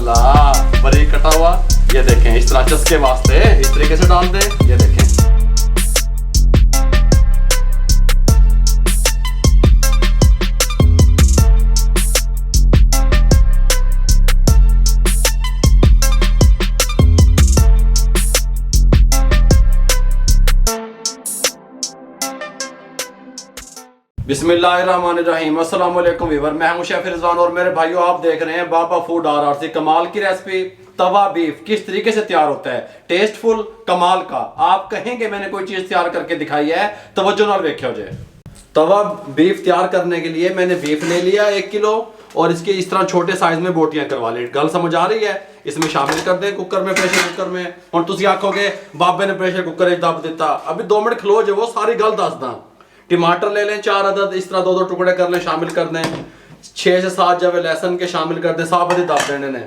अल्लाह, बारीक कटा हुआ। ये देखें, इस तरह चस्के वास्ते इस तरीके से डाल दें। ये देखें, बिस्मिल्लाहिर्रहमानिर्रहीम। अस्सलाम वालेकुम वीवर, मैं हूं शेफ रिजवान और मेरे भाइयों आप देख रहे हैं बाबा फूड RRC। कमाल की रेसिपी तवा बीफ किस तरीके से तैयार होता है, टेस्टफुल कमाल का। आप कहेंगे मैंने कोई चीज तैयार करके दिखाई है, तवज्जो नाल देखियो जे। तवा बीफ तैयार करने के लिए मैंने बीफ ले लिया 1 किलो और इसके इस तरह छोटे साइज में बोटियां करवा ली। गल समझ आ रही है? इसमें शामिल कर दें कुकर में, प्रेशर कुकर में। हुण तुसीं आखोगे बाबे ने प्रेशर कुकर दब दिता, अभी 2 मिनट खलो जो, वो सारी गल दसदा। टमाटर ले लें 4 अदद, इस तरह 2-2 टुकड़े कर लें, शामिल कर दें। 6 से 7 जवे लहसुन के शामिल कर दें, साबुत ही दब देने ने।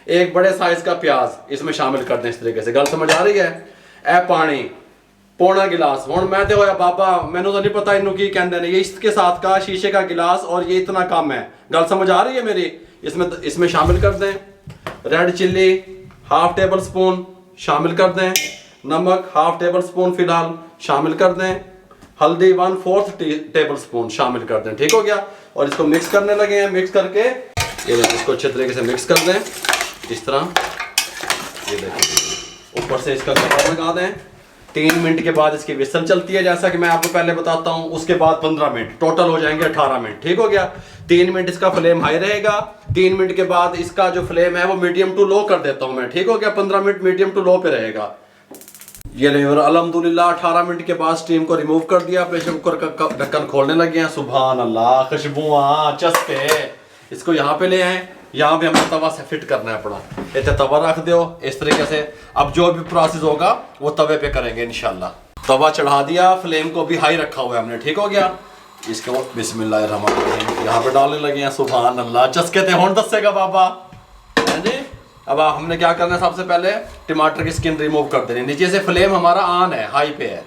1 बड़े साइज का प्याज इसमें शामिल कर दें इस तरीके से। गल समझ आ रही है? ए पानी पौना गिलास। हुण मैं तो होया बाबा मैनू तो नहीं पता इनू की कहंदे ने, ये इसके साथ का शीशे का गिलास और ये इतना कम है। गल समझ आ रही है मेरी? इसमें शामिल कर दें रेड चिल्ली ½ टेबल स्पून शामिल कर दें। नमक ½ टेबल स्पून फिलहाल शामिल कर दें। हल्दी 1/4 टेबल स्पून शामिल कर दें। ठीक हो गया? और इसको मिक्स करने लगे हैं। मिक्स करके ये इसको अच्छे तरीके से मिक्स कर दें इस तरह। ये देखिए, ऊपर से इसका कवर लगा दें। 3 मिनट के बाद इसकी विसल चलती है, जैसा कि मैं आपको पहले बताता हूं। उसके बाद 15 मिनट, टोटल हो जाएंगे 18 मिनट। ठीक हो गया? 3 मिनट इसका फ्लेम हाई रहेगा। 3 मिनट के बाद इसका जो फ्लेम है वो मीडियम टू लो कर देता हूं मैं। ठीक हो गया? 15 मिनट मीडियम टू लो पे रहेगा। ये लेवर अल्हम्दुलिल्लाह 18 मिनट के बाद स्टीम को रिमूव कर दिया। प्रेशर कुकर का ढक्कन खोलने लगे हैं। सुभान अल्लाह, खुशबुआं चस्के। इसको यहाँ पे ले आए, यहाँ पे हमें तवा से फिट करना है अपना। इतने तवा रख दो इस तरीके से। अब जो भी प्रोसेस होगा वो तवे पे करेंगे इंशाल्लाह। तवा चढ़ा दिया, फ्लेम को भी हाई रखा हुआ है हमने। ठीक हो गया? इसको बिस्मिल्लाहिर्रहमानिर्रहीम यहाँ पे डालने लगे हैं। सुभान अल्लाह, चस्के थे हों दसेगा बाबा जी। अब हमने क्या करना है, सबसे पहले टमाटर की स्किन रिमूव कर देनी। नीचे से फ्लेम हमारा ऑन है, हाई पे है।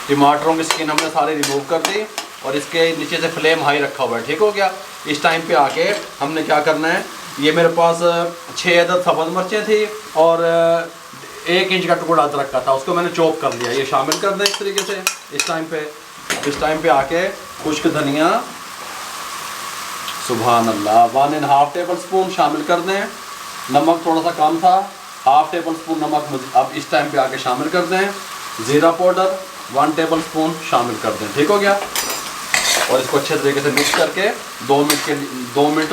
टमाटरों की स्किन हमने सारी रिमूव कर दी और इसके नीचे से फ्लेम हाई रखा हुआ है। ठीक हो गया? इस टाइम पे आके हमने क्या करना है, ये मेरे पास 6 अदद सब्ज़ मिर्चें थी और 1 इंच का टुकड़ा अदरक का था, उसको मैंने चॉप कर लिया। ये शामिल कर दें इस तरीके से इस टाइम पे आके खुश्क धनिया सुभान अल्लाह 1.5 टेबल स्पून शामिल कर दें। नमक थोड़ा सा कम था, ½ टेबल स्पून नमक अब इस टाइम पे आके शामिल कर दें। ज़ीरा पाउडर 1 टेबल स्पून शामिल कर दें। ठीक हो गया? और इसको अच्छे तरीके से मिक्स करके 2 मिनट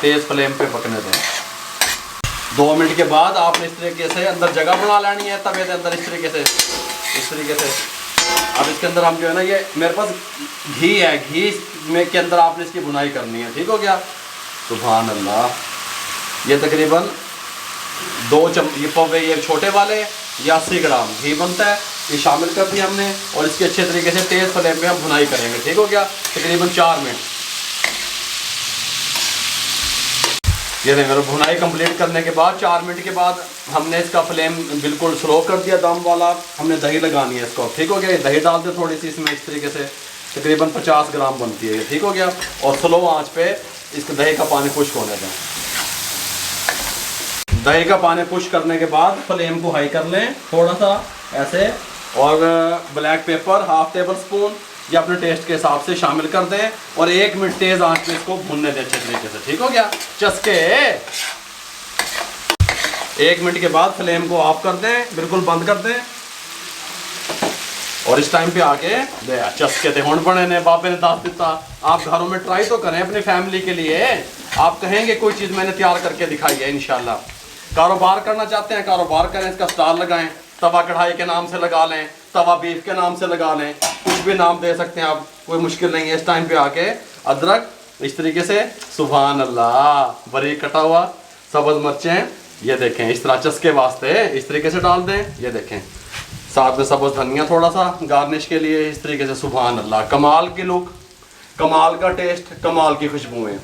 तेज़ फ्लेम पे पकने दें। 2 मिनट के बाद आपने इस तरीके से अंदर जगह बना लेनी है तवे के अंदर इस तरीके से। अब इसके अंदर हम जो है ना, ये मेरे पास घी है, घी में के अंदर आपने इसकी बुनाई करनी है। ठीक हो गया? सुभान अल्लाह, ये तकरीबन 2 पौवे ये छोटे वाले, ये 80 ग्राम घी बनता है। ये शामिल कर दिया हमने और इसके अच्छे तरीके से तेज़ फ्लेम पे हम भुनाई करेंगे। ठीक हो गया? तकरीबन 4 मिनट। ये देखो, भुनाई कंप्लीट करने के बाद 4 मिनट के बाद हमने इसका फ्लेम बिल्कुल स्लो कर दिया, दम वाला। हमने दही लगानी है इसको। ठीक हो गया? ये दही डाल दे थोड़ी सी इसमें इस तरीके से, तकरीबन 50 ग्राम बनती है ये। ठीक हो गया? और स्लो आँच पे इसके दही का पानी खुश्क होने दें। दही का पानी पुश करने के बाद फ्लेम को हाई कर लें थोड़ा सा ऐसे। और ब्लैक पेपर ½ टेबल स्पून ये अपने टेस्ट के हिसाब से शामिल कर दें और 1 मिनट तेज आंच पे इसको भूनने दें अच्छे तरीके से। ठीक हो गया? चस्के 1 मिनट के बाद फ्लेम को ऑफ कर दें, बिल्कुल बंद कर दें। और इस टाइम पे आके चस्के थे होंड बने ने, बाबे ने दास दिता। आप घरों में ट्राई तो करें अपनी फैमिली के लिए। आप कहेंगे कोई चीज़ मैंने तैयार करके दिखाई है इंशाल्लाह। कारोबार करना चाहते हैं, कारोबार करें, इसका स्टाल लगाएं। तवा कढ़ाई के नाम से लगा लें, तवा बीफ के नाम से लगा लें, कुछ भी नाम दे सकते हैं आप, कोई मुश्किल नहीं है। इस टाइम पे आके अदरक इस तरीके से सुभान अल्लाह, बारीक कटा हुआ सब्ज़ मिर्चें ये देखें इस तरह चस्के वास्ते इस तरीके से डाल दें। ये देखें, साथ में सब्ज़ धनिया थोड़ा सा गार्निश के लिए इस तरीके से। सुभान अल्लाह, कमाल की लुक, कमाल का टेस्ट, कमाल की खुशबुएं।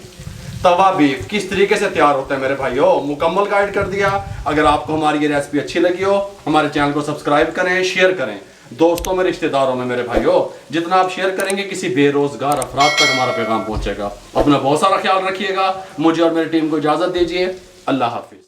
तवा बीफ किस तरीके से तैयार होता है मेरे भाइयों, मुकम्मल गाइड कर दिया। अगर आपको हमारी ये रेसिपी अच्छी लगी हो, हमारे चैनल को सब्सक्राइब करें, शेयर करें दोस्तों में, रिश्तेदारों में। मेरे भाइयों, जितना आप शेयर करेंगे किसी बेरोजगार अफराद तक हमारा पैगाम पहुंचेगा। अपना बहुत सारा ख्याल रखिएगा। मुझे और मेरी टीम को इजाज़त दीजिए। अल्लाह हाफिज।